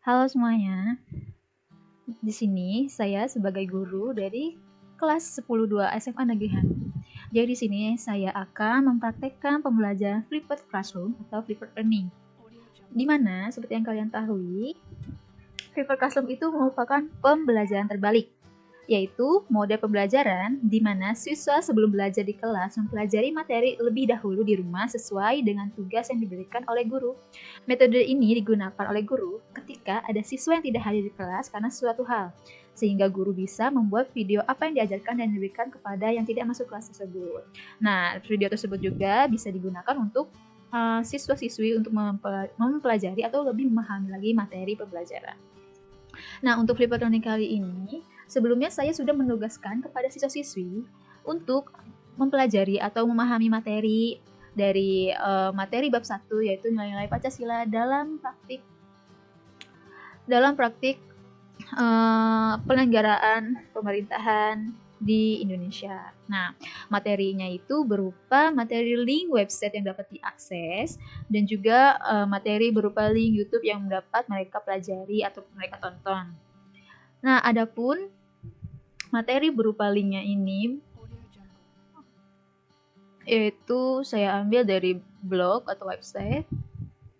Halo semuanya, di sini saya sebagai guru dari kelas 10-2 SMA Negeri Hanu. Jadi di sini saya akan mempraktekkan pembelajaran flipped classroom atau flipped learning. Di mana seperti yang kalian tahu, flipped classroom itu merupakan pembelajaran terbalik, yaitu mode pembelajaran di mana siswa sebelum belajar di kelas mempelajari materi lebih dahulu di rumah sesuai dengan tugas yang diberikan oleh guru. Metode ini digunakan oleh guru ketika ada siswa yang tidak hadir di kelas karena suatu hal, sehingga guru bisa membuat video apa yang diajarkan dan diberikan kepada yang tidak masuk kelas tersebut. Nah, video tersebut juga bisa digunakan untuk siswa-siswi untuk mempelajari atau lebih memahami lagi materi pembelajaran. Nah, untuk flipped learning kali ini, sebelumnya saya sudah menugaskan kepada siswa-siswi untuk mempelajari atau memahami materi dari materi bab 1, yaitu nilai-nilai Pancasila dalam praktik penyelenggaraan pemerintahan di Indonesia. Nah, materinya itu berupa materi link website yang dapat diakses dan juga materi berupa link YouTube yang dapat mereka pelajari atau mereka tonton. Nah, adapun materi berupa linknya ini yaitu saya ambil dari blog atau website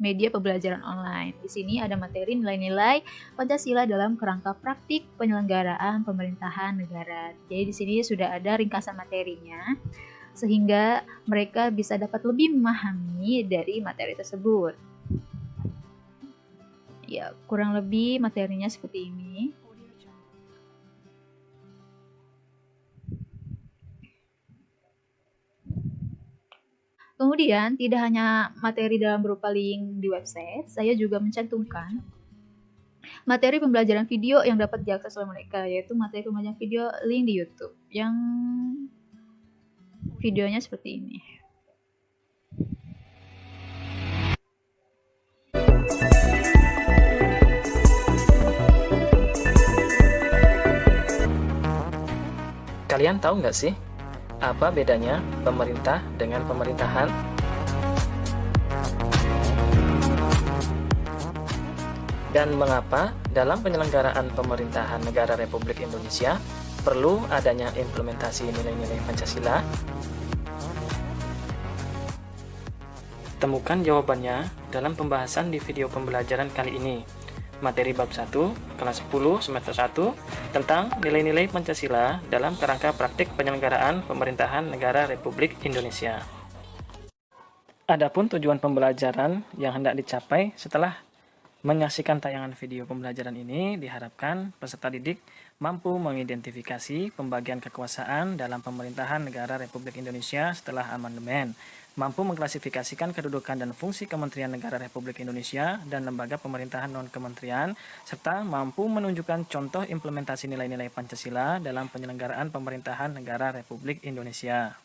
media pembelajaran online. Di sini ada materi nilai-nilai Pancasila dalam kerangka praktik penyelenggaraan pemerintahan negara. Jadi di sini sudah ada ringkasan materinya, sehingga mereka bisa dapat lebih memahami dari materi tersebut. Ya, kurang lebih materinya seperti ini. Kemudian, tidak hanya materi dalam berupa link di website, saya juga mencantumkan materi pembelajaran video yang dapat diakses oleh mereka, yaitu materi pembelajaran video link di YouTube, yang videonya seperti ini. Kalian tahu nggak sih, apa bedanya pemerintah dengan pemerintahan? Dan mengapa dalam penyelenggaraan pemerintahan negara Republik Indonesia perlu adanya implementasi nilai-nilai Pancasila? Temukan jawabannya dalam pembahasan di video pembelajaran kali ini. Materi bab 1, kelas 10, semester 1, tentang nilai-nilai Pancasila dalam kerangka praktik penyelenggaraan pemerintahan negara Republik Indonesia. Adapun tujuan pembelajaran yang hendak dicapai setelah menyaksikan tayangan video pembelajaran ini, diharapkan peserta didik mampu mengidentifikasi pembagian kekuasaan dalam pemerintahan negara Republik Indonesia setelah amandemen, mampu mengklasifikasikan kedudukan dan fungsi Kementerian Negara Republik Indonesia dan lembaga pemerintahan non-kementerian, serta mampu menunjukkan contoh implementasi nilai-nilai Pancasila dalam penyelenggaraan pemerintahan negara Republik Indonesia.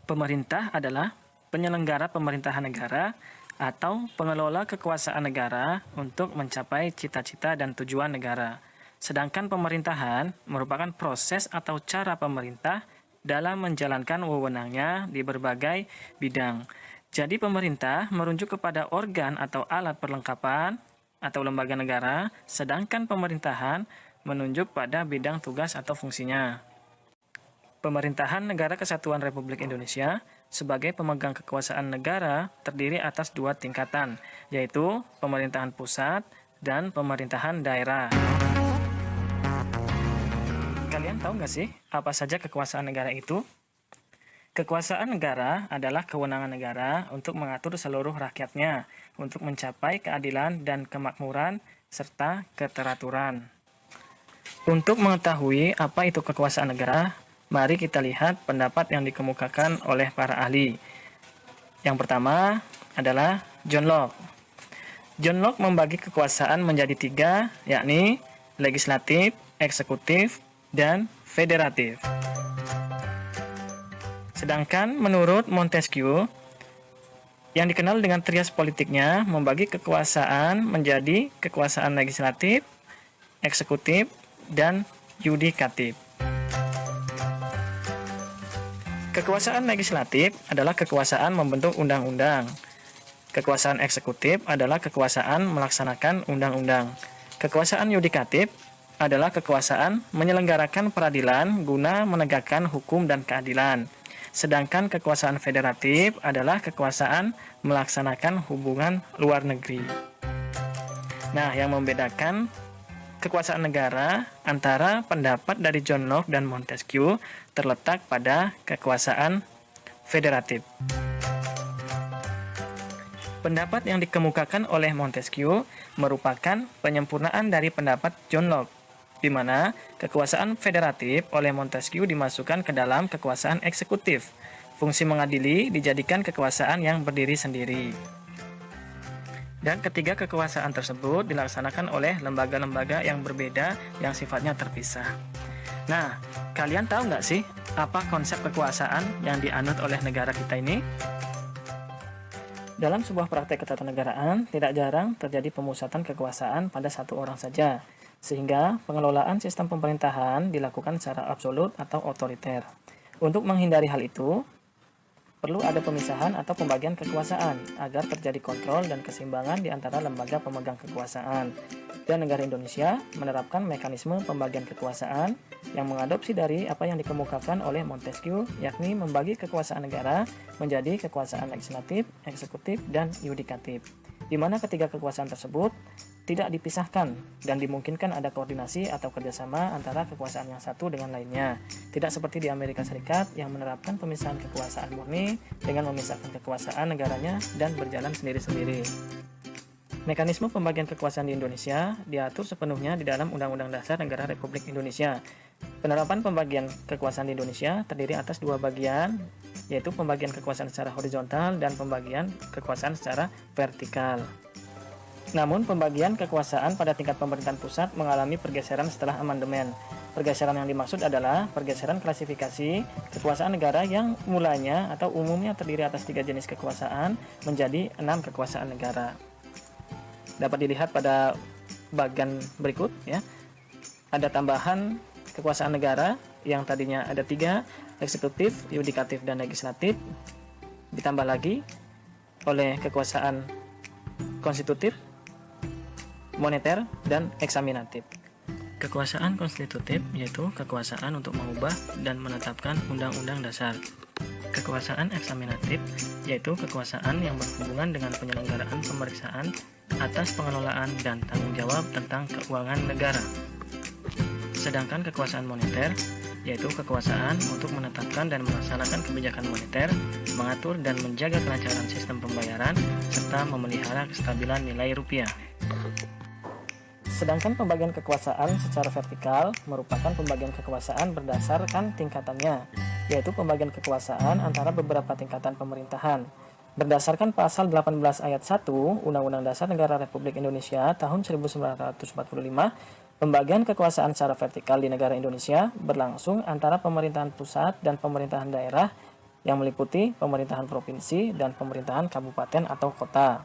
Pemerintah adalah penyelenggara pemerintahan negara atau pengelola kekuasaan negara untuk mencapai cita-cita dan tujuan negara. Sedangkan pemerintahan merupakan proses atau cara pemerintah dalam menjalankan wewenangnya di berbagai bidang. Jadi pemerintah merujuk kepada organ atau alat perlengkapan atau lembaga negara, sedangkan pemerintahan menunjuk pada bidang tugas atau fungsinya. Pemerintahan Negara Kesatuan Republik Indonesia sebagai pemegang kekuasaan negara terdiri atas dua tingkatan, yaitu pemerintahan pusat dan pemerintahan daerah. Kalian tahu nggak sih apa saja kekuasaan negara itu? Kekuasaan negara adalah kewenangan negara untuk mengatur seluruh rakyatnya untuk mencapai keadilan dan kemakmuran serta keteraturan. Untuk mengetahui apa itu kekuasaan negara, mari kita lihat pendapat yang dikemukakan oleh para ahli. Yang pertama adalah John Locke. John Locke membagi kekuasaan menjadi tiga, yakni legislatif, eksekutif, dan federatif. Sedangkan menurut Montesquieu, yang dikenal dengan trias politiknya, membagi kekuasaan menjadi kekuasaan legislatif, eksekutif, dan yudikatif. Kekuasaan legislatif adalah kekuasaan membentuk undang-undang. Kekuasaan eksekutif adalah kekuasaan melaksanakan undang-undang. Kekuasaan yudikatif adalah kekuasaan menyelenggarakan peradilan guna menegakkan hukum dan keadilan. Sedangkan kekuasaan federatif adalah kekuasaan melaksanakan hubungan luar negeri. Nah, yang membedakan kekuasaan negara antara pendapat dari John Locke dan Montesquieu terletak pada kekuasaan federatif. Pendapat yang dikemukakan oleh Montesquieu merupakan penyempurnaan dari pendapat John Locke, di mana kekuasaan federatif oleh Montesquieu dimasukkan ke dalam kekuasaan eksekutif. Fungsi mengadili dijadikan kekuasaan yang berdiri sendiri. Dan ketiga kekuasaan tersebut dilaksanakan oleh lembaga-lembaga yang berbeda yang sifatnya terpisah. Nah, kalian tahu nggak sih apa konsep kekuasaan yang dianut oleh negara kita ini? Dalam sebuah praktek ketatanegaraan, tidak jarang terjadi pemusatan kekuasaan pada satu orang saja, sehingga pengelolaan sistem pemerintahan dilakukan secara absolut atau otoriter. Untuk menghindari hal itu, perlu ada pemisahan atau pembagian kekuasaan agar terjadi kontrol dan keseimbangan di antara lembaga pemegang kekuasaan. Dan negara Indonesia menerapkan mekanisme pembagian kekuasaan yang mengadopsi dari apa yang dikemukakan oleh Montesquieu, yakni membagi kekuasaan negara menjadi kekuasaan legislatif, eksekutif, dan yudikatif, di mana ketiga kekuasaan tersebut tidak dipisahkan dan dimungkinkan ada koordinasi atau kerjasama antara kekuasaan yang satu dengan lainnya. Tidak seperti di Amerika Serikat yang menerapkan pemisahan kekuasaan murni dengan memisahkan kekuasaan negaranya dan berjalan sendiri-sendiri. Mekanisme pembagian kekuasaan di Indonesia diatur sepenuhnya di dalam Undang-Undang Dasar Negara Republik Indonesia. Penerapan pembagian kekuasaan di Indonesia terdiri atas dua bagian, yaitu pembagian kekuasaan secara horizontal dan pembagian kekuasaan secara vertikal. Namun, pembagian kekuasaan pada tingkat pemerintahan pusat mengalami pergeseran setelah amandemen. Pergeseran yang dimaksud adalah pergeseran klasifikasi kekuasaan negara yang mulanya atau umumnya terdiri atas 3 jenis kekuasaan menjadi 6 kekuasaan negara. Dapat dilihat pada bagian berikut ya. Ada tambahan kekuasaan negara yang tadinya ada 3, eksekutif, yudikatif, dan legislatif, ditambah lagi oleh kekuasaan konstitutif, moneter, dan eksaminatif. Kekuasaan konstitutif yaitu kekuasaan untuk mengubah dan menetapkan undang-undang dasar. Kekuasaan eksaminatif yaitu kekuasaan yang berhubungan dengan penyelenggaraan pemeriksaan atas pengelolaan dan tanggung jawab tentang keuangan negara. Sedangkan kekuasaan moneter yaitu kekuasaan untuk menetapkan dan melaksanakan kebijakan moneter, mengatur dan menjaga kelancaran sistem pembayaran, serta memelihara kestabilan nilai rupiah. Sedangkan pembagian kekuasaan secara vertikal merupakan pembagian kekuasaan berdasarkan tingkatannya, yaitu pembagian kekuasaan antara beberapa tingkatan pemerintahan. Berdasarkan pasal 18 ayat 1 Undang-Undang Dasar Negara Republik Indonesia tahun 1945, pembagian kekuasaan secara vertikal di negara Indonesia berlangsung antara pemerintahan pusat dan pemerintahan daerah yang meliputi pemerintahan provinsi dan pemerintahan kabupaten atau kota.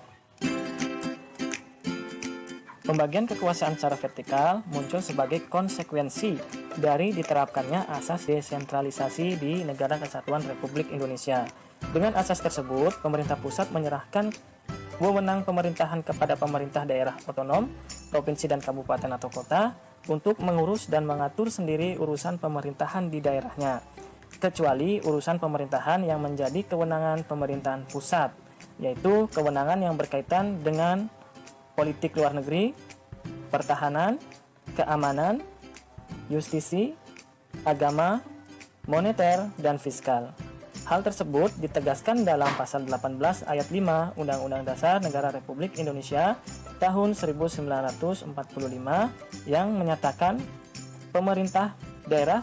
Pembagian kekuasaan secara vertikal muncul sebagai konsekuensi dari diterapkannya asas desentralisasi di Negara Kesatuan Republik Indonesia. Dengan asas tersebut, pemerintah pusat menyerahkan wewenang pemerintahan kepada pemerintah daerah otonom, provinsi dan kabupaten atau kota untuk mengurus dan mengatur sendiri urusan pemerintahan di daerahnya, kecuali urusan pemerintahan yang menjadi kewenangan pemerintahan pusat, yaitu kewenangan yang berkaitan dengan politik luar negeri, pertahanan, keamanan, justisi, agama, moneter, dan fiskal. Hal tersebut ditegaskan dalam pasal 18 ayat 5 Undang-Undang Dasar Negara Republik Indonesia tahun 1945 yang menyatakan pemerintah daerah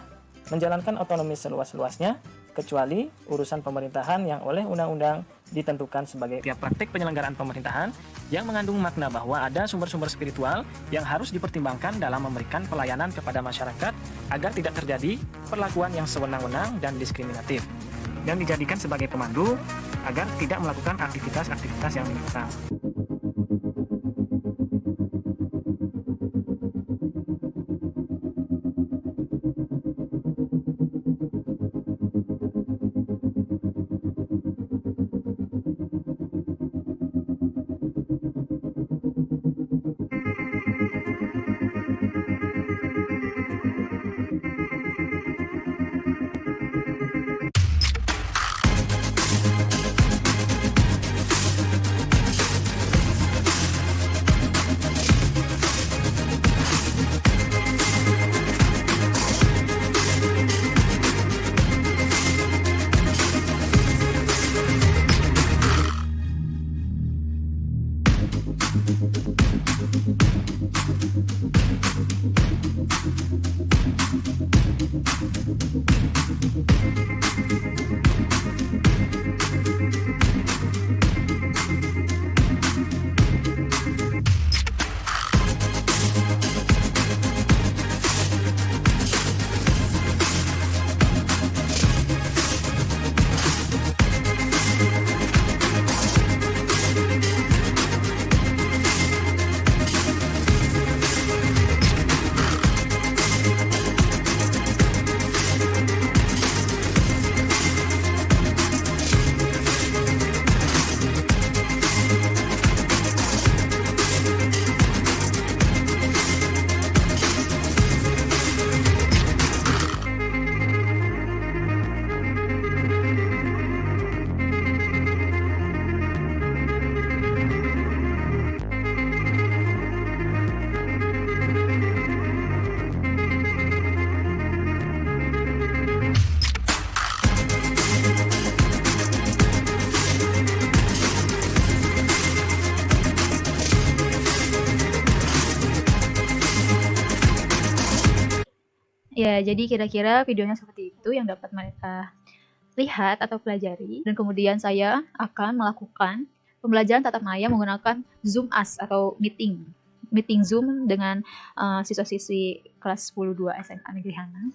menjalankan otonomi seluas-luasnya kecuali urusan pemerintahan yang oleh undang-undang ditentukan sebagai tiap praktik penyelenggaraan pemerintahan yang mengandung makna bahwa ada sumber-sumber spiritual yang harus dipertimbangkan dalam memberikan pelayanan kepada masyarakat agar tidak terjadi perlakuan yang sewenang-wenang dan diskriminatif, dan dijadikan sebagai pemandu agar tidak melakukan aktivitas-aktivitas yang menyimpang. Ya, jadi kira-kira videonya seperti itu yang dapat mereka lihat atau pelajari. Dan kemudian saya akan melakukan pembelajaran tatap maya menggunakan Zoom As atau meeting Zoom dengan siswa-siswi kelas 10-2 SMA Negeri Hanang.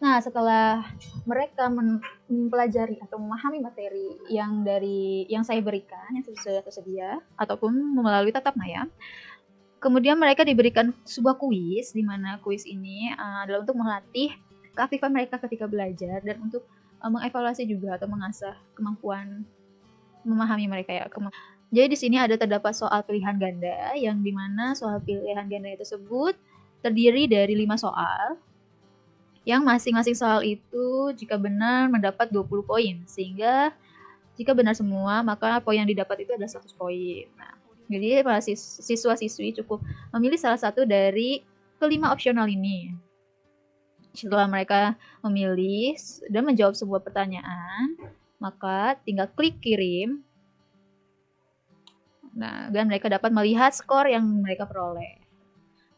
Nah, setelah mereka mempelajari atau memahami materi yang saya berikan, yang sudah tersedia, ataupun melalui tatap maya, kemudian mereka diberikan sebuah kuis, di mana kuis ini adalah untuk melatih keaktifan mereka ketika belajar dan untuk mengevaluasi juga atau mengasah kemampuan memahami mereka ya. Jadi di sini ada terdapat soal pilihan ganda, yang dimana soal pilihan ganda tersebut terdiri dari 5 soal, yang masing-masing soal itu jika benar mendapat 20 poin, sehingga jika benar semua maka poin yang didapat itu adalah 100 poin. Nah, jadi para siswa-siswi cukup memilih salah satu dari kelima opsional ini. Setelah mereka memilih dan menjawab sebuah pertanyaan, maka tinggal klik kirim. Nah, dan mereka dapat melihat skor yang mereka peroleh.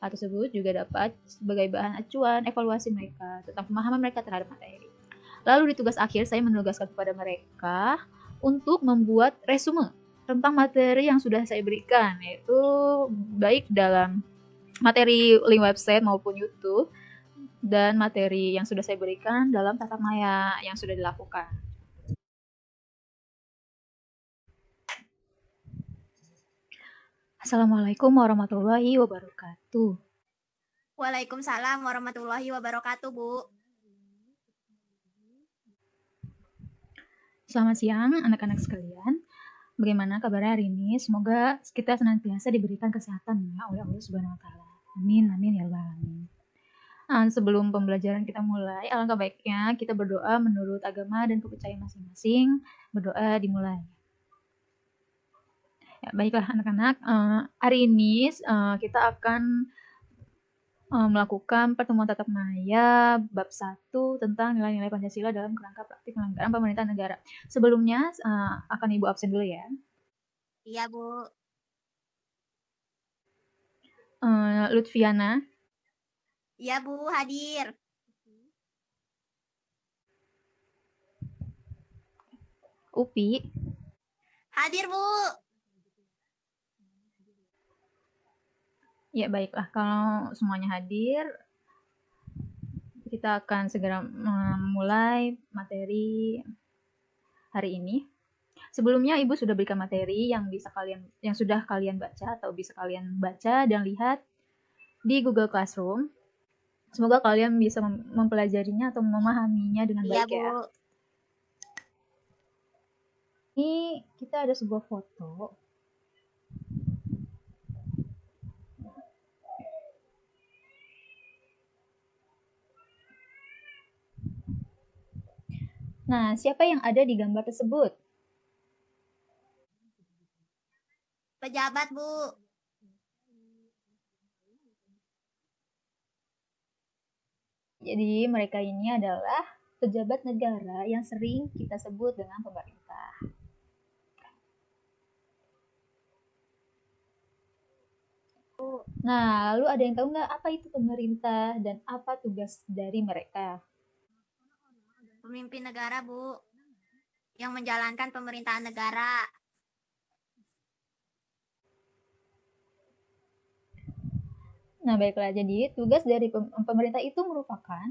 Hal tersebut juga dapat sebagai bahan acuan evaluasi mereka tentang pemahaman mereka terhadap materi. Lalu di tugas akhir saya menugaskan kepada mereka untuk membuat resume tentang materi yang sudah saya berikan, yaitu baik dalam materi link website maupun YouTube dan materi yang sudah saya berikan dalam tatap maya yang sudah dilakukan. Assalamualaikum warahmatullahi wabarakatuh. Waalaikumsalam warahmatullahi wabarakatuh, Bu. Selamat siang anak-anak sekalian. Bagaimana kabarnya hari ini? Semoga kita senantiasa diberikan kesehatan ya oleh Allah Subhanahu wa taala. Amin amin ya rabbal alamin. Nah, sebelum pembelajaran kita mulai, alangkah baiknya kita berdoa menurut agama dan kepercayaan masing-masing. Berdoa dimulai. Ya, baiklah anak-anak, hari ini kita akan melakukan pertemuan tatap maya bab 1 tentang nilai-nilai Pancasila dalam kerangka praktik penyelenggaraan pemerintahan negara. Sebelumnya akan Ibu absen dulu ya. Iya, Bu. Lutfiana. Iya, Bu, hadir. Upi. Hadir, Bu. Ya, baiklah. Kalau semuanya hadir, kita akan segera memulai materi hari ini. Sebelumnya Ibu sudah berikan materi yang sudah kalian baca atau bisa kalian baca dan lihat di Google Classroom. Semoga kalian bisa mempelajarinya atau memahaminya dengan Iya, baik Bu. ya. Ini kita ada sebuah foto. Nah, siapa yang ada di gambar tersebut? Pejabat, Bu. Jadi mereka ini adalah pejabat negara yang sering kita sebut dengan pemerintah. Nah, lalu ada yang tahu nggak apa itu pemerintah dan apa tugas dari mereka? Pemimpin negara, Bu. Yang menjalankan pemerintahan negara. Nah, baiklah. Jadi, tugas dari pemerintah itu merupakan,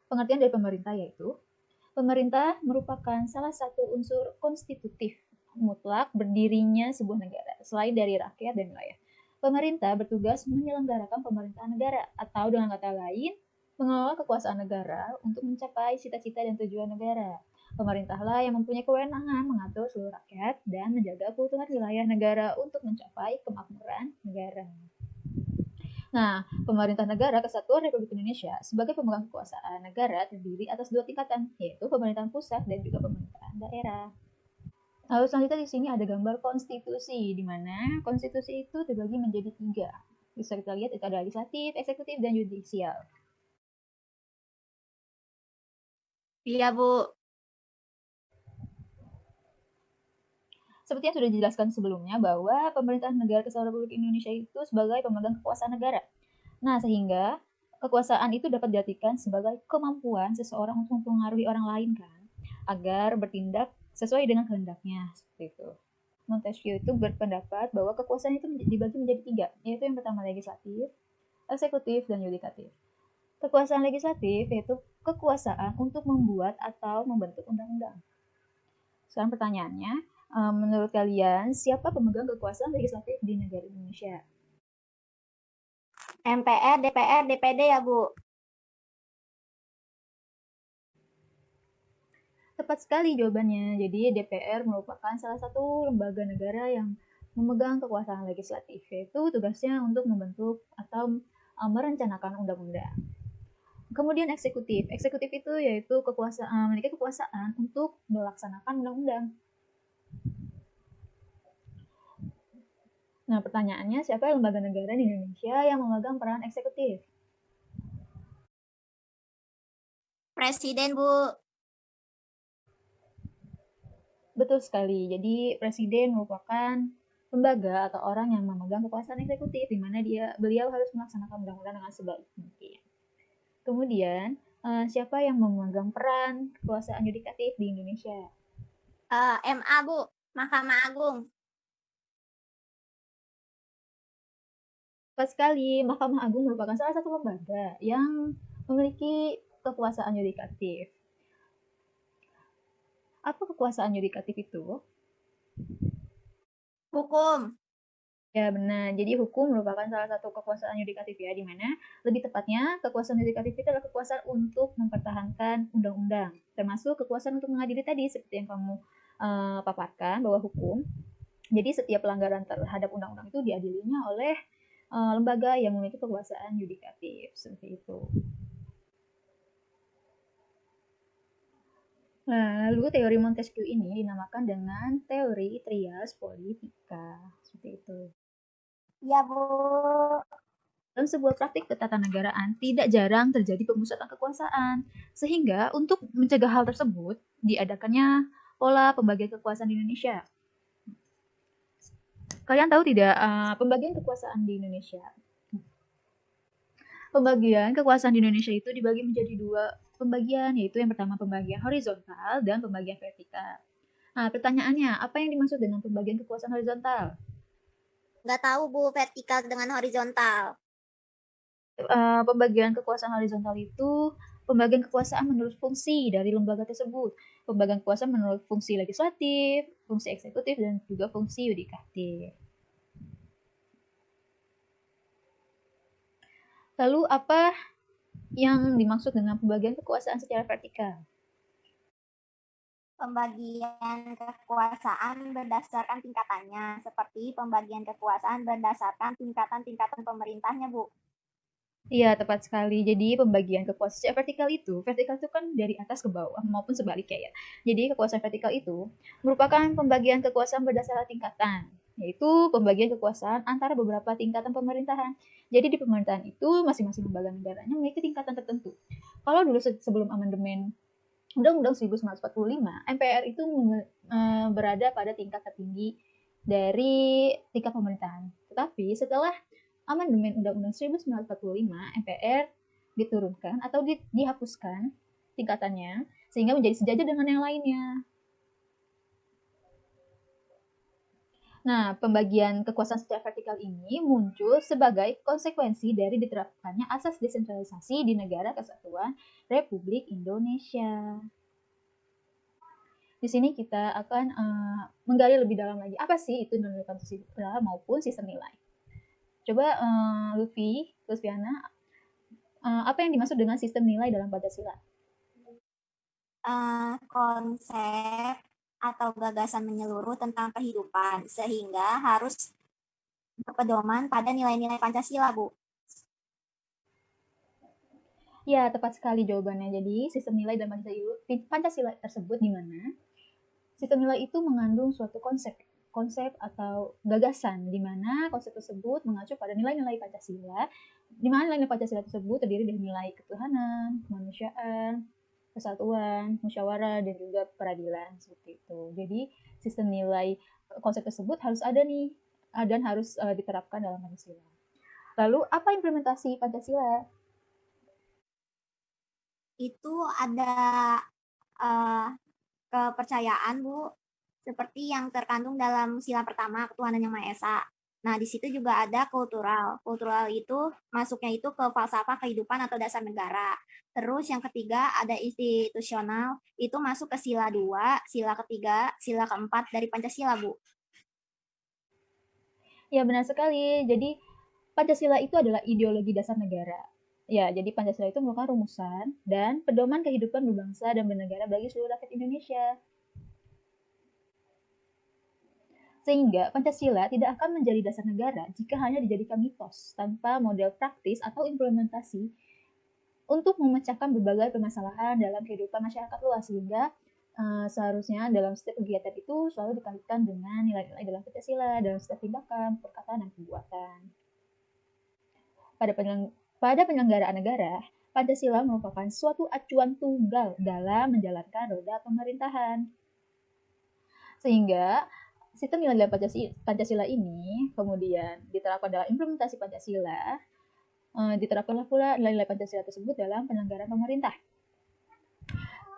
pengertian dari pemerintah yaitu, pemerintah merupakan salah satu unsur konstitutif mutlak berdirinya sebuah negara, selain dari rakyat dan wilayah. Pemerintah bertugas menyelenggarakan pemerintahan negara, atau dengan kata lain, mengelola kekuasaan negara untuk mencapai cita-cita dan tujuan negara. Pemerintahlah yang mempunyai kewenangan mengatur seluruh rakyat dan menjaga keutuhan wilayah negara untuk mencapai kemakmuran negara. Nah, pemerintah negara Kesatuan Republik Indonesia sebagai pemegang kekuasaan negara terdiri atas 2 tingkatan, yaitu pemerintahan pusat dan juga pemerintahan daerah. Lalu selanjutnya di sini ada gambar konstitusi, di mana konstitusi itu terbagi menjadi 3. Bisa kita lihat itu ada legislatif, eksekutif, dan yudisial. Iya, Bu. Seperti yang sudah dijelaskan sebelumnya bahwa pemerintahan negara Kesatuan Republik Indonesia itu sebagai pemegang kekuasaan negara. Nah, sehingga kekuasaan itu dapat diartikan sebagai kemampuan seseorang untuk mempengaruhi orang lain kan, agar bertindak sesuai dengan kehendaknya, seperti itu. Montesquieu itu berpendapat bahwa kekuasaan itu dibagi menjadi 3, yaitu yang pertama legislatif, eksekutif, dan yudikatif. Kekuasaan legislatif yaitu kekuasaan untuk membuat atau membentuk undang-undang. Sekarang pertanyaannya, menurut kalian siapa pemegang kekuasaan legislatif di negara Indonesia? MPR, DPR, DPD ya, Bu. Tepat sekali jawabannya. Jadi DPR merupakan salah satu lembaga negara yang memegang kekuasaan legislatif, yaitu tugasnya untuk membentuk atau merencanakan undang-undang. Kemudian eksekutif. Eksekutif itu yaitu memiliki kekuasaan untuk melaksanakan undang-undang. Nah, pertanyaannya, siapa lembaga negara di Indonesia yang memegang peran eksekutif? Presiden, Bu. Betul sekali. Jadi presiden merupakan lembaga atau orang yang memegang kekuasaan eksekutif, di mana beliau harus melaksanakan undang-undang dengan sebaik mungkin. Kemudian, siapa yang memegang peran kekuasaan yudikatif di Indonesia? MA, Bu. Mahkamah Agung. Tepat sekali, Mahkamah Agung merupakan salah satu lembaga yang memiliki kekuasaan yudikatif. Apa kekuasaan yudikatif itu? Hukum. Ya benar, jadi hukum merupakan salah satu kekuasaan yudikatif ya, di mana lebih tepatnya kekuasaan yudikatif itu adalah kekuasaan untuk mempertahankan undang-undang, termasuk kekuasaan untuk mengadili tadi seperti yang kamu paparkan bahwa hukum. Jadi setiap pelanggaran terhadap undang-undang itu diadilinya oleh lembaga yang memiliki kekuasaan yudikatif, seperti itu. Lalu teori Montesquieu ini dinamakan dengan teori trias politika, seperti itu. Iya, Bu. Dalam sebuah praktik ketatanegaraan, tidak jarang terjadi pemusatan kekuasaan. Sehingga untuk mencegah hal tersebut, diadakannya pola pembagian kekuasaan di Indonesia. Kalian tahu tidak pembagian kekuasaan di Indonesia? Pembagian kekuasaan di Indonesia itu dibagi menjadi 2 pembagian, yaitu yang pertama pembagian horizontal dan pembagian vertikal. Nah, pertanyaannya, apa yang dimaksud dengan pembagian kekuasaan horizontal? Nggak tahu, Bu, vertikal dengan horizontal. Pembagian kekuasaan horizontal itu pembagian kekuasaan menurut fungsi dari lembaga tersebut. Pembagian kekuasaan menurut fungsi legislatif, fungsi eksekutif, dan juga fungsi yudikatif. Lalu apa yang dimaksud dengan pembagian kekuasaan secara vertikal? Pembagian kekuasaan berdasarkan tingkatannya, seperti pembagian kekuasaan berdasarkan tingkatan-tingkatan pemerintahnya, Bu. Iya, tepat sekali. Jadi pembagian kekuasaan secara vertikal itu kan dari atas ke bawah maupun sebaliknya ya. Jadi kekuasaan vertikal itu merupakan pembagian kekuasaan berdasarkan tingkatan, yaitu pembagian kekuasaan antara beberapa tingkatan pemerintahan. Jadi di pemerintahan itu masing-masing lembaga negaranya memiliki tingkatan tertentu. Kalau dulu sebelum amandemen Undang-Undang 1945, MPR itu berada pada tingkat tertinggi dari tingkat pemerintahan. Tetapi setelah amandemen Undang-Undang 1945, MPR diturunkan atau dihapuskan tingkatannya sehingga menjadi sejajar dengan yang lainnya. Nah, pembagian kekuasaan secara vertikal ini muncul sebagai konsekuensi dari diterapkannya asas desentralisasi di negara kesatuan Republik Indonesia. Di sini kita akan menggali lebih dalam lagi apa sih itu nilai Pancasila maupun sistem nilai. Coba Lutfiana, apa yang dimaksud dengan sistem nilai dalam Pancasila? Konsep atau gagasan menyeluruh tentang kehidupan, sehingga harus berpedoman pada nilai-nilai Pancasila, Bu. Ya, tepat sekali jawabannya. Jadi, sistem nilai dalam Pancasila tersebut di mana sistem nilai itu mengandung suatu konsep atau gagasan di mana konsep tersebut mengacu pada nilai-nilai Pancasila, di mana nilai-nilai Pancasila tersebut terdiri dari nilai ketuhanan, kemanusiaan, kesatuan, musyawarah, dan juga peradilan seperti itu. Jadi sistem nilai konsep tersebut harus ada nih dan harus diterapkan dalam Pancasila. Lalu apa implementasi Pancasila? Itu ada uh, kepercayaan, Bu, seperti yang terkandung dalam sila pertama, ketuhanan yang Maha Esa. Nah, di situ juga ada kultural. Kultural itu masuknya itu ke falsafah kehidupan atau dasar negara. Terus yang ketiga ada institusional, itu masuk ke sila 2, sila ketiga, sila keempat dari Pancasila, Bu. Ya, benar sekali. Jadi Pancasila itu adalah ideologi dasar negara. Ya, jadi Pancasila itu merupakan rumusan dan pedoman kehidupan berbangsa dan bernegara bagi seluruh rakyat Indonesia. Sehingga Pancasila tidak akan menjadi dasar negara jika hanya dijadikan mitos tanpa model praktis atau implementasi untuk memecahkan berbagai permasalahan dalam kehidupan masyarakat luas. Sehingga seharusnya dalam setiap kegiatan itu selalu dikaitkan dengan nilai-nilai dalam Pancasila dalam setiap tindakan, perkataan, dan perbuatan. Pada penyelenggaraan negara, Pancasila merupakan suatu acuan tunggal dalam menjalankan roda pemerintahan. Sehingga sistem nilai dalam Pancasila ini kemudian diterapkan dalam implementasi Pancasila, diterapkanlah pula nilai-nilai Pancasila tersebut dalam penyelenggaraan pemerintah,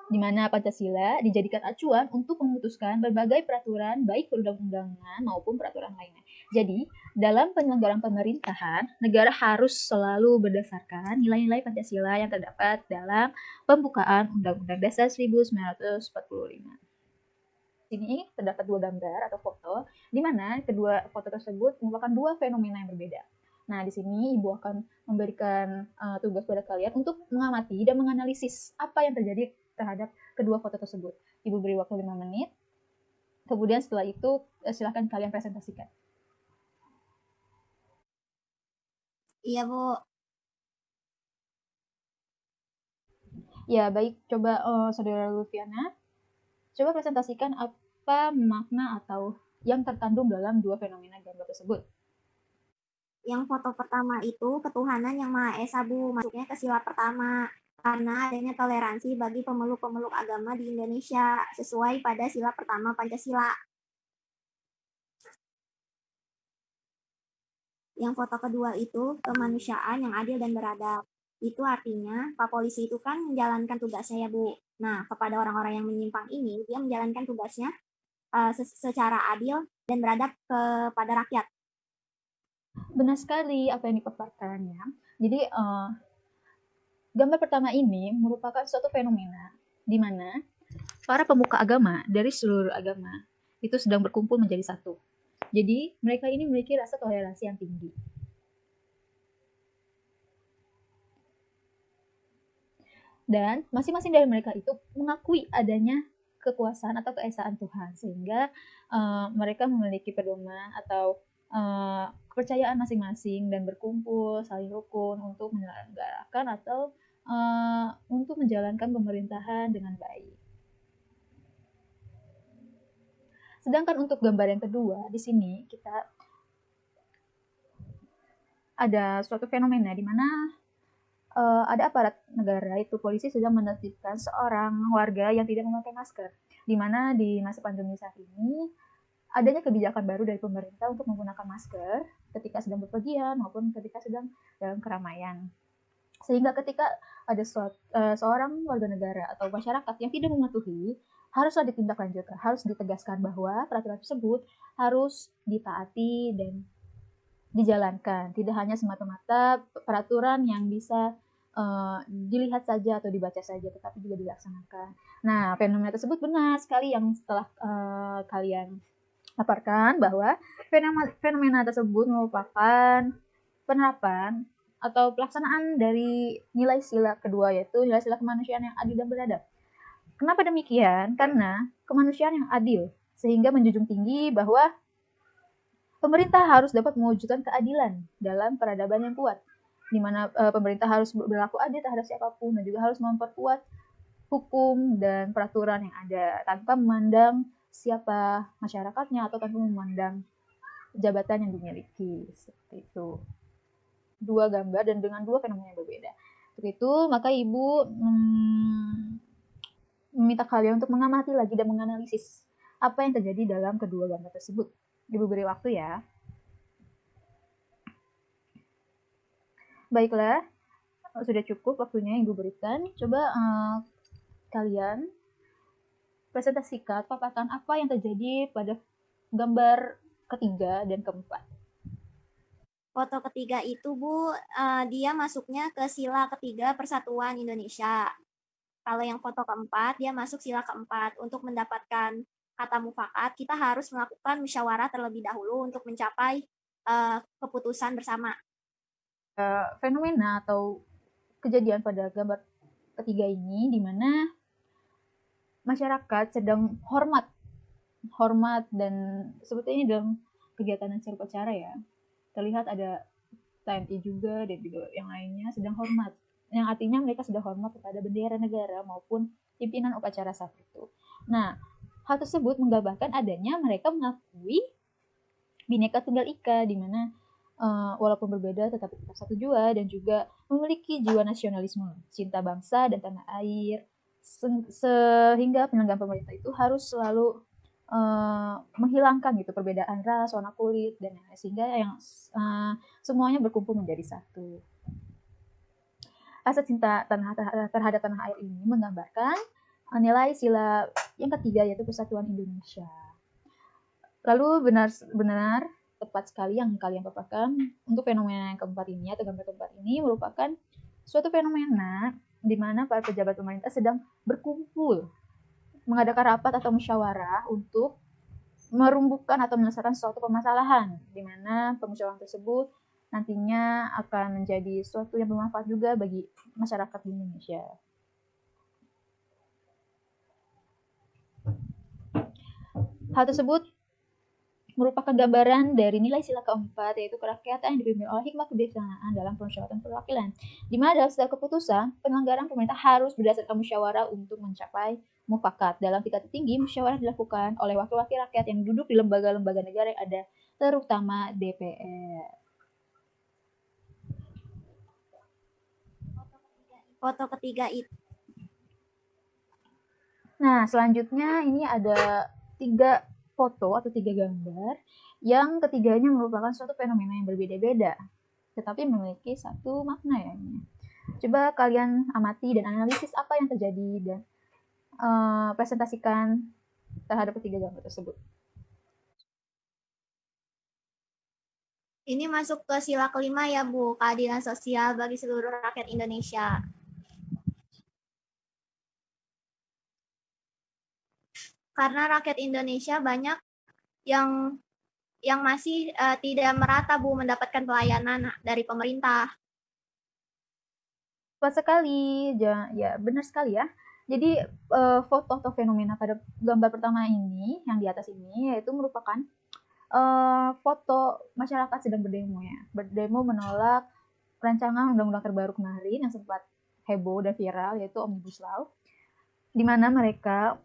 di mana Pancasila dijadikan acuan untuk memutuskan berbagai peraturan baik perundang-undangan maupun peraturan lainnya. Jadi, dalam penyelenggaraan pemerintahan, negara harus selalu berdasarkan nilai-nilai Pancasila yang terdapat dalam pembukaan Undang-Undang Dasar 1945. Sini terdapat dua gambar atau foto, di mana kedua foto tersebut merupakan dua fenomena yang berbeda. Nah, di sini Ibu akan memberikan tugas pada kalian untuk mengamati dan menganalisis apa yang terjadi terhadap kedua foto tersebut. Ibu beri waktu 5 menit. Kemudian setelah itu silahkan kalian presentasikan. Iya, Bu. Ya, baik. Coba Saudara Lufiana, coba presentasikan apa makna atau yang terkandung dalam dua fenomena gambar tersebut. Yang foto pertama itu ketuhanan yang Maha Esa, Bu. Masuknya ke sila pertama. Karena adanya toleransi bagi pemeluk-pemeluk agama di Indonesia sesuai pada sila pertama Pancasila. Yang foto kedua itu kemanusiaan yang adil dan beradab. Itu artinya Pak Polisi itu kan menjalankan tugasnya ya, Bu. Nah, kepada orang-orang yang menyimpang ini, dia menjalankan tugasnya secara adil dan beradab kepada rakyat. Benar sekali apa yang dipaparkannya. Jadi gambar pertama ini merupakan suatu fenomena di mana para pemuka agama dari seluruh agama itu sedang berkumpul menjadi satu. Jadi mereka ini memiliki rasa toleransi yang tinggi. Dan masing-masing dari mereka itu mengakui adanya kekuasaan atau keesaan Tuhan, sehingga mereka memiliki pedoman atau kepercayaan masing-masing dan berkumpul saling rukun untuk menyelenggarakan atau untuk menjalankan pemerintahan dengan baik. Sedangkan untuk gambar yang kedua, di sini kita ada suatu fenomena di mana ada aparat negara, itu polisi, sedang menertibkan seorang warga yang tidak memakai masker. Di mana di masa pandemi saat ini adanya kebijakan baru dari pemerintah untuk menggunakan masker ketika sedang bepergian maupun ketika sedang dalam keramaian. Sehingga ketika ada seorang warga negara atau masyarakat yang tidak mematuhi, haruslah ditindaklanjutkan, harus ditegaskan bahwa peraturan tersebut harus ditaati dan dijalankan. Tidak hanya semata-mata peraturan yang bisa dilihat saja atau dibaca saja, tetapi juga dilaksanakan. Nah, fenomena tersebut benar sekali yang setelah kalian paparkan, bahwa fenomena tersebut merupakan penerapan atau pelaksanaan dari nilai sila kedua, yaitu nilai sila kemanusiaan yang adil dan beradab. Kenapa demikian? Karena kemanusiaan yang adil, sehingga menjunjung tinggi bahwa pemerintah harus dapat mewujudkan keadilan dalam peradaban yang kuat, di mana pemerintah harus berlaku adil terhadap siapapun dan juga harus memperkuat hukum dan peraturan yang ada tanpa memandang siapa masyarakatnya atau tanpa memandang jabatan yang dimiliki. Seperti itu. Dua gambar dan dengan dua fenomena yang berbeda. Untuk itu, maka Ibu meminta kalian untuk mengamati lagi dan menganalisis apa yang terjadi dalam kedua gambar tersebut. Ibu beri waktu ya. Baiklah, sudah cukup waktunya Ibu berikan. Coba kalian presentasikan, paparkan apa yang terjadi pada gambar ketiga dan keempat. Foto ketiga itu Bu, dia masuknya ke sila ketiga Persatuan Indonesia. Kalau yang foto keempat, dia masuk sila keempat. Untuk mendapatkan kata mufakat, kita harus melakukan musyawarah terlebih dahulu untuk mencapai keputusan bersama. Fenomena atau kejadian pada gambar ketiga ini di mana masyarakat sedang hormat dan sebetulnya dalam kegiatan acara upacara ya. Terlihat ada TNI juga dan juga yang lainnya sedang hormat. Yang artinya mereka sudah hormat kepada bendera negara maupun pimpinan upacara saat itu. Nah, hal tersebut menggambarkan adanya mereka mengakui Bhinneka Tunggal Ika, di mana walaupun berbeda tetapi tetap satu jua dan juga memiliki jiwa nasionalisme, cinta bangsa dan tanah air, sehingga penyelenggara pemerintah itu harus selalu menghilangkan gitu perbedaan ras, warna kulit dan lain-lain, sehingga yang semuanya berkumpul menjadi satu. Rasa cinta terhadap tanah air ini menggambarkan nilai sila yang ketiga, yaitu Persatuan Indonesia. Lalu benar tepat sekali yang kalian paparkan untuk fenomena yang keempat ini atau gambar keempat ini merupakan suatu fenomena di mana para pejabat pemerintah sedang berkumpul mengadakan rapat atau musyawarah untuk merumbukan atau menyelesaikan suatu permasalahan, di mana permusyawarah tersebut nantinya akan menjadi suatu yang bermanfaat juga bagi masyarakat di Indonesia. Hal tersebut merupakan gambaran dari nilai sila keempat, yaitu kerakyatan yang dipimpin oleh hikmah kebijaksanaan dalam permusyawaratan perwakilan. Di mana dalam setiap keputusan, penyelenggaraan pemerintah harus berdasarkan musyawarah untuk mencapai mufakat. Dalam tingkat tertinggi, musyawarah dilakukan oleh wakil-wakil rakyat yang duduk di lembaga-lembaga negara yang ada, terutama DPR. Foto ketiga itu. Nah, selanjutnya ini ada 3 foto atau 3 gambar yang ketiganya merupakan suatu fenomena yang berbeda-beda, tetapi memiliki satu makna ya. Coba kalian amati dan analisis apa yang terjadi dan presentasikan terhadap ketiga gambar tersebut. Ini masuk ke sila kelima ya Bu, keadilan sosial bagi seluruh rakyat Indonesia. Karena rakyat Indonesia banyak yang masih tidak merata Bu mendapatkan pelayanan dari pemerintah. Tepat sekali, ya benar sekali ya. Jadi foto atau fenomena pada gambar pertama ini yang di atas ini yaitu merupakan foto masyarakat sedang berdemo ya, berdemo menolak rancangan undang-undang terbaru kemarin yang sempat heboh dan viral, yaitu Omnibus Law, di mana mereka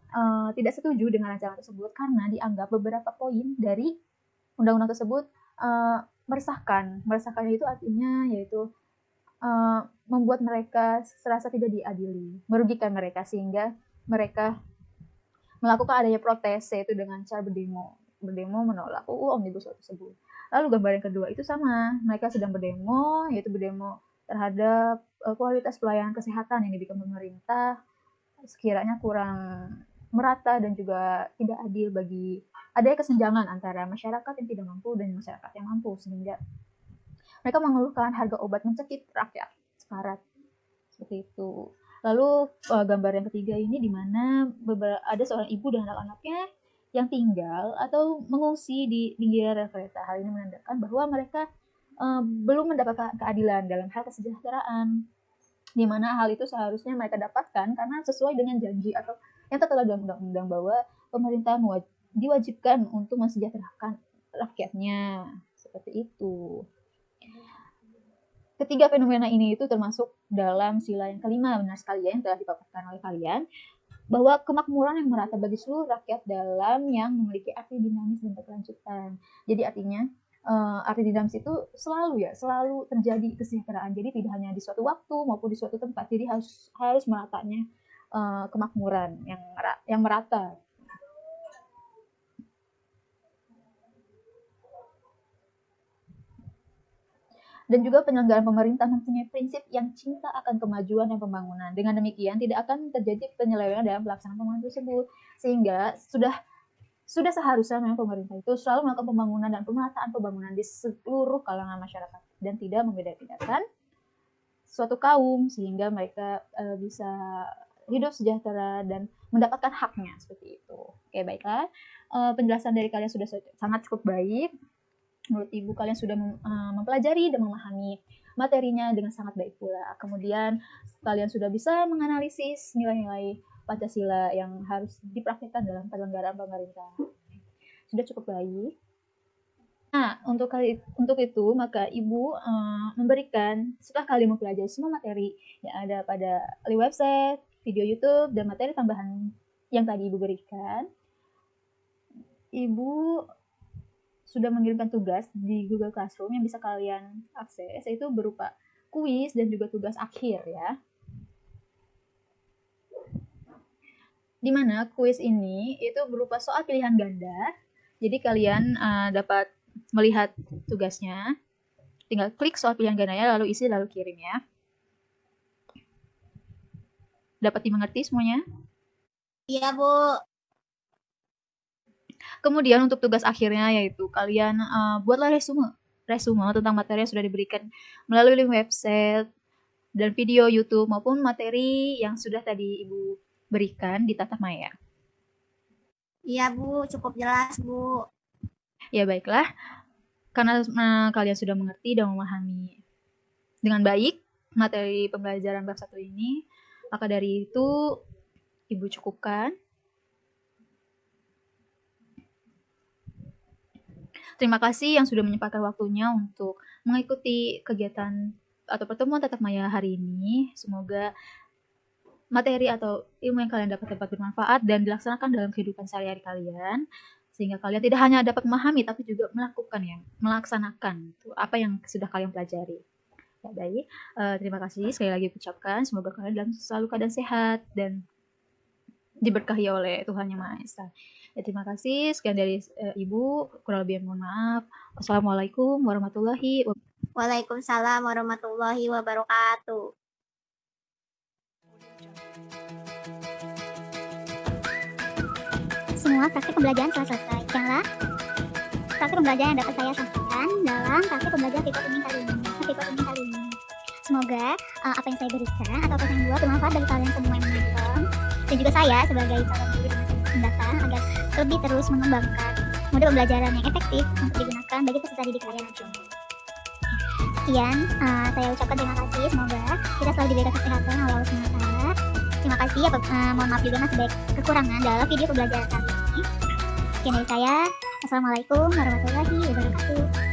tidak setuju dengan rancangan tersebut karena dianggap beberapa poin dari undang-undang tersebut meresahkan. Meresahkannya itu artinya yaitu membuat mereka serasa tidak diadili, merugikan mereka, sehingga mereka melakukan adanya protes, yaitu dengan cara berdemo menolak UU Omnibus Law tersebut. Lalu gambar yang kedua itu sama, mereka sedang berdemo, yaitu berdemo terhadap kualitas pelayanan kesehatan yang diberikan pemerintah sekiranya kurang merata dan juga tidak adil bagi adanya kesenjangan antara masyarakat yang tidak mampu dan masyarakat yang mampu, sehingga mereka mengeluhkan harga obat mencekik rakyat sekarat seperti itu. Lalu gambar yang ketiga ini di mana ada seorang ibu dan anak-anaknya yang tinggal atau mengungsi di pinggiran rel kereta. Hal ini menandakan bahwa mereka belum mendapatkan keadilan dalam hal kesejahteraan, di mana hal itu seharusnya mereka dapatkan karena sesuai dengan janji atau yang tertera dalam undang-undang bahwa pemerintah diwajibkan untuk mensejahterakan rakyatnya, seperti itu. Ketiga fenomena ini itu termasuk dalam sila yang kelima, benar sekali ya, yang telah dipaparkan oleh kalian, bahwa kemakmuran yang merata bagi seluruh rakyat dalam yang memiliki arti dinamis dan berkelanjutan. Jadi artinya arti dinamis itu selalu terjadi kesejahteraan. Jadi tidak hanya di suatu waktu maupun di suatu tempat. Jadi harus meratanya kemakmuran yang merata. Dan juga penyelenggaraan pemerintah mempunyai prinsip yang cinta akan kemajuan dan pembangunan. Dengan demikian tidak akan terjadi penyelewengan dalam pelaksanaan pembangunan tersebut. Sehingga sudah seharusnya memang pemerintah itu selalu melakukan pembangunan dan pemerataan pembangunan di seluruh kalangan masyarakat dan tidak membeda-bedakan suatu kaum sehingga mereka bisa hidup sejahtera dan mendapatkan haknya seperti itu. Oke, baiklah. Penjelasan dari kalian sudah sangat cukup baik. Menurut Ibu kalian sudah mempelajari dan memahami materinya dengan sangat baik pula. Kemudian kalian sudah bisa menganalisis nilai-nilai Pancasila yang harus dipraktikkan dalam penyelenggaraan pemerintah. Sudah cukup baik. Nah, untuk itu maka Ibu memberikan setelah kalian mempelajari semua materi yang ada pada website, video YouTube, dan materi tambahan yang tadi Ibu berikan, Ibu sudah mengirimkan tugas di Google Classroom yang bisa kalian akses, yaitu berupa kuis dan juga tugas akhir ya. Di mana kuis ini itu berupa soal pilihan ganda. Jadi kalian dapat melihat tugasnya. Tinggal klik soal pilihan gandanya, lalu isi, lalu kirim ya. Dapat dimengerti semuanya? Iya, Bu. Kemudian untuk tugas akhirnya yaitu kalian buatlah resume tentang materi yang sudah diberikan melalui website dan video YouTube maupun materi yang sudah tadi Ibu berikan di Tatap Maya. Iya, Bu, cukup jelas, Bu. Ya baiklah, karena kalian sudah mengerti dan memahami dengan baik materi pembelajaran bab 1 ini, maka dari itu Ibu cukupkan. Terima kasih yang sudah menyempatkan waktunya untuk mengikuti kegiatan atau pertemuan Tatap Maya hari ini. Semoga materi atau ilmu yang kalian dapat bermanfaat dan dilaksanakan dalam kehidupan sehari-hari kalian, sehingga kalian tidak hanya dapat memahami tapi juga melaksanakan apa yang sudah kalian pelajari. Ya, baik, terima kasih sekali lagi ucapkan. Semoga kalian dalam selalu keadaan sehat dan diberkahi oleh Tuhan Yang Maha Esa. Ya, terima kasih. Sekian dari Ibu. Kurang lebih mohon maaf. Wassalamualaikum warahmatullahi wabarakatuh. Waalaikumsalam warahmatullahi wabarakatuh. Semua praktik pembelajaran telah selesai. Demikianlah praktik pembelajaran yang dapat saya sampaikan dalam praktik pembelajaran Freeport Learning kali ini. Semoga apa yang saya berikan atau apa yang buat bermanfaat bagi kalian semua yang menonton, dan juga saya sebagai calon guru di masa mendatang agar lebih terus mengembangkan model pembelajaran yang efektif untuk digunakan bagi peserta didik kalian nanti. Sekian, saya ucapkan terima kasih. Semoga kita selalu diberikan kesehatan oleh Allah SWT. Terima kasih. Mohon maaf juga masih banyak kekurangan dalam video pembelajaran kali ini. Sekian dari saya. Assalamualaikum warahmatullahi wabarakatuh.